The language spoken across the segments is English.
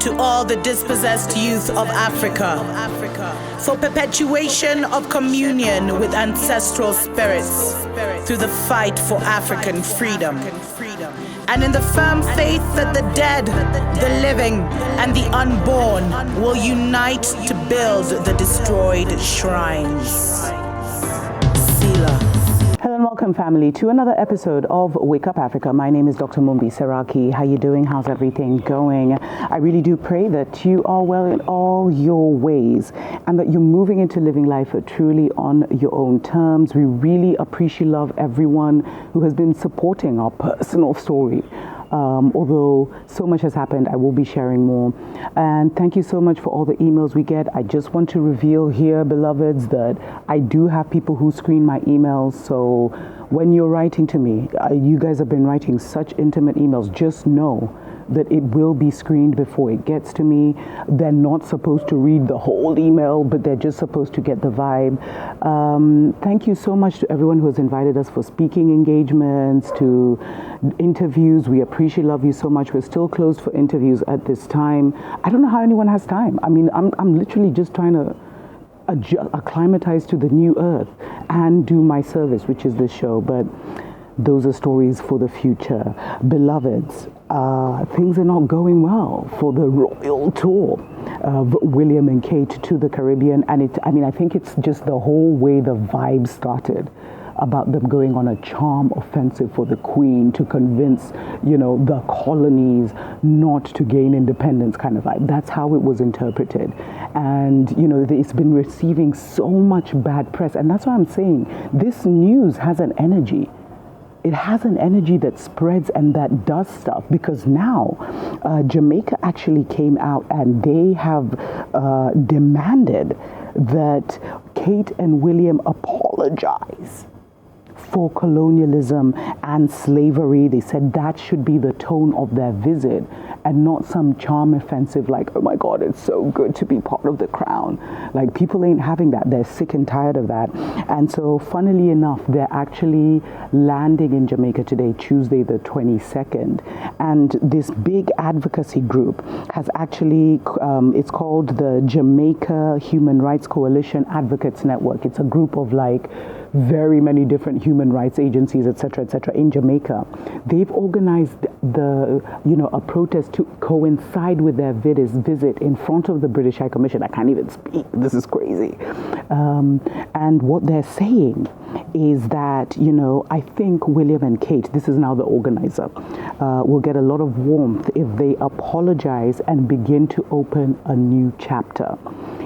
to all the dispossessed youth of Africa, for perpetuation of communion with ancestral spirits through the fight for African freedom, and in the firm faith that the dead, the living, and the unborn will unite to build the destroyed shrines. Selah. Hello and welcome, family, to another episode of Wake Up Africa. My name is Dr. Mumbi Seraki. How you doing? How's everything going? I really do pray that you are well in all your ways and that you're moving into living life truly on your own terms. We really appreciate, love everyone who has been supporting our personal story. Although so much has happened, I will be sharing more. And thank you so much for all the emails we get. I just want to reveal here, beloveds, that I do have people who screen my emails. So when you're writing to me, you guys have been writing such intimate emails. Just know that it will be screened before it gets to me. They're not supposed to read the whole email, but they're just supposed to get the vibe. Thank you so much to everyone who has invited us for speaking engagements, to interviews. We appreciate, love you so much. We're still closed for interviews at this time. I don't know how anyone has time. I mean, I'm literally just trying to acclimatize to the new earth and do my service, which is this show. But those are stories for the future. Beloveds, things are not going well for the royal tour of William and Kate to the Caribbean. And I think it's just the whole way the vibe started about them going on a charm offensive for the Queen to convince, the colonies not to gain independence kind of vibe. That's how it was interpreted. And, it's been receiving so much bad press. And that's why I'm saying this news has an energy. It has an energy that spreads and that does stuff, because now Jamaica actually came out and they have demanded that Kate and William apologize for colonialism and slavery. They said that should be the tone of their visit and not some charm offensive like, oh my God, it's so good to be part of the crown. Like, people ain't having that. They're sick and tired of that. And so funnily enough, they're actually landing in Jamaica today, Tuesday the 22nd. And this big advocacy group has actually, it's called the Jamaica Human Rights Coalition Advocates Network. It's a group of very many different human rights agencies, etc., in Jamaica. They've organized a protest to coincide with their visit in front of the British High Commission. I can't even speak. This is crazy. And what they're saying is that, I think William and Kate, this is now the organizer, will get a lot of warmth if they apologize and begin to open a new chapter.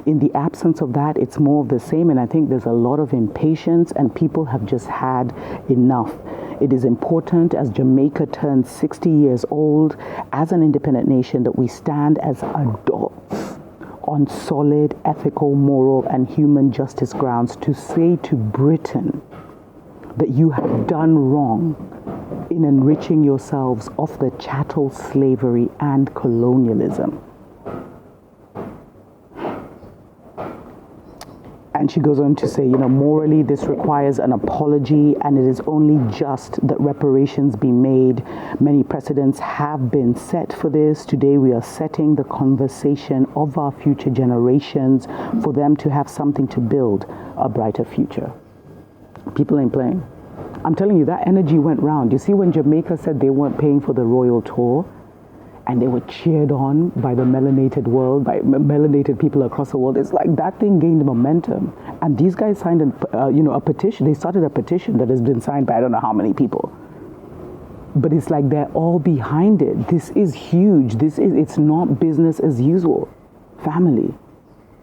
In the absence of that, it's more of the same, and I think there's a lot of impatience and people have just had enough. It is important, as Jamaica turns 60 years old as an independent nation, that we stand as adults on solid ethical, moral, and human justice grounds to say to Britain that you have done wrong in enriching yourselves off the chattel slavery and colonialism. And she goes on to say, morally this requires an apology, and it is only just that reparations be made. Many precedents have been set for this. Today we are setting the conversation of our future generations for them to have something to build a brighter future. People ain't playing. I'm telling you, that energy went round. You see, when Jamaica said they weren't paying for the royal tour, and they were cheered on by the melanated world, by melanated people across the world. It's like that thing gained momentum. And these guys signed a petition. They started a petition that has been signed by I don't know how many people. But it's like they're all behind it. This is huge. It's not business as usual. Family,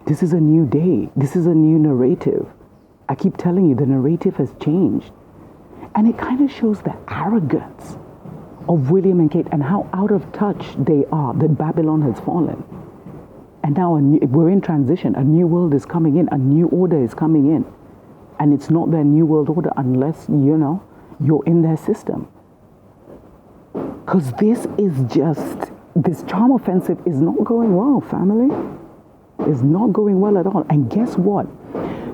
this is a new day. This is a new narrative. I keep telling you, the narrative has changed. And it kind of shows the arrogance of William and Kate and how out of touch they are, that Babylon has fallen. And now we're in transition. A new world is coming in. A new order is coming in. And it's not their new world order unless, you're in their system. Because this charm offensive is not going well, family. It's not going well at all. And guess what?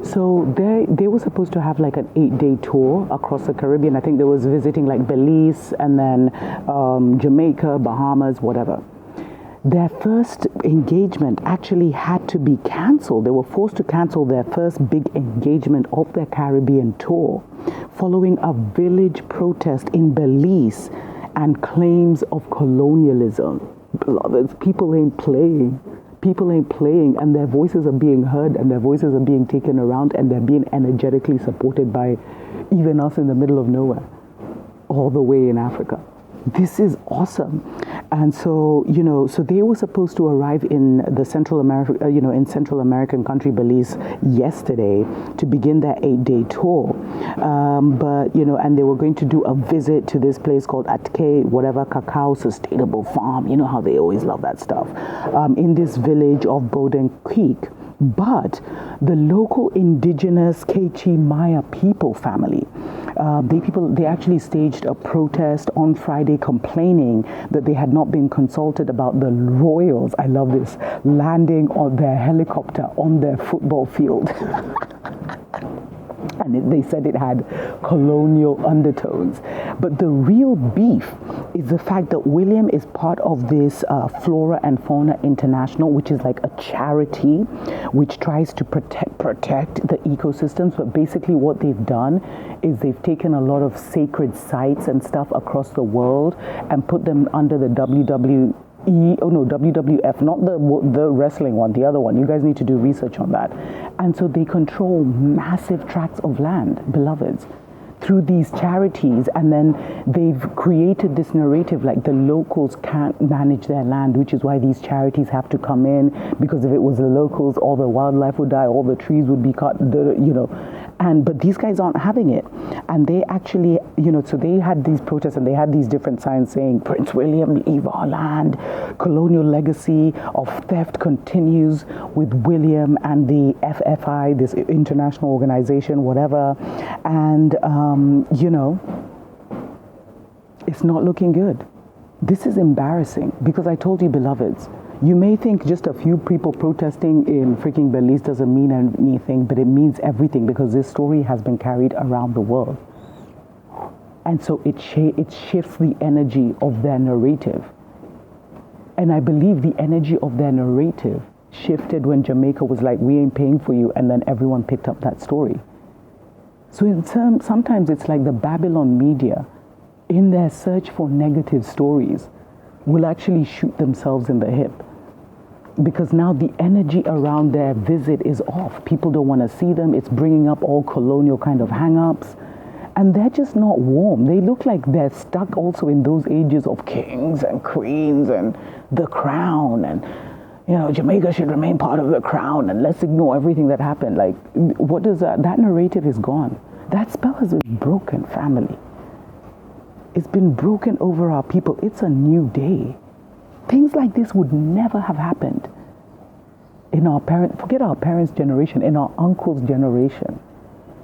So they were supposed to have like an 8-day tour across the Caribbean. I think they was visiting like Belize and then Jamaica, Bahamas, whatever. their first engagement actually had to be cancelled. They were forced to cancel their first big engagement of their Caribbean tour following a village protest in Belize and claims of colonialism. Beloveds, people ain't playing. People ain't playing, and their voices are being heard, and their voices are being taken around, and they're being energetically supported by even us in the middle of nowhere, all the way in Africa. This is awesome. And so, so they were supposed to arrive in the Central American country Belize yesterday to begin their 8-day tour. But, and they were going to do a visit to this place called Atke, whatever, Cacao Sustainable Farm. You know how they always love that stuff. In this village of Bowden Creek. But the local indigenous Kechi Maya people family, they actually staged a protest on Friday complaining that they had not been consulted about the royals, I love this, landing on their helicopter on their football field. And they said it had colonial undertones. But the real beef is the fact that William is part of this Flora and Fauna International, which is like a charity which tries to protect the ecosystems. But basically what they've done is they've taken a lot of sacred sites and stuff across the world and put them under the WWF, not the wrestling one, the other one. You guys need to do research on that. And so they control massive tracts of land, beloveds, through these charities. And then they've created this narrative like the locals can't manage their land, which is why these charities have to come in, because if it was the locals, all the wildlife would die, all the trees would be cut, but these guys aren't having it. And they actually, so they had these protests and they had these different signs saying, Prince William, leave our land. Colonial legacy of theft continues with William and the FFI, this international organization, whatever. And, it's not looking good. This is embarrassing because I told you, beloveds, you may think just a few people protesting in freaking Belize doesn't mean anything, but it means everything because this story has been carried around the world. And so it shifts the energy of their narrative. And I believe the energy of their narrative shifted when Jamaica was like, we ain't paying for you, and then everyone picked up that story. So sometimes it's like the Babylon media, in their search for negative stories, will actually shoot themselves in the hip. Because now the energy around their visit is off. People don't want to see them. It's bringing up all colonial kind of hang-ups. And they're just not warm. They look like they're stuck also in those ages of kings and queens and the crown. And, Jamaica should remain part of the crown and let's ignore everything that happened. Like, what does that narrative is gone. That spell has been broken, family. It's been broken over our people. It's a new day. Things like this would never have happened in forget our parents' generation, in our uncle's generation.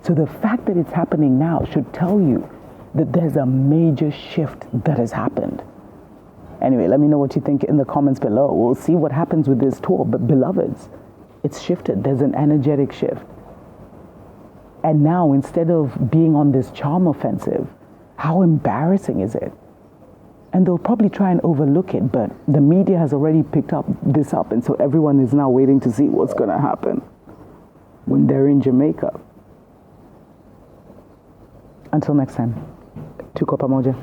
So the fact that it's happening now should tell you that there's a major shift that has happened. Anyway, let me know what you think in the comments below. We'll see what happens with this tour. But beloveds, it's shifted. There's an energetic shift. And now, instead of being on this charm offensive, how embarrassing is it? And they'll probably try and overlook it, but the media has already picked this up, and so everyone is now waiting to see what's going to happen when they're in Jamaica. Until next time, tuko pamoja.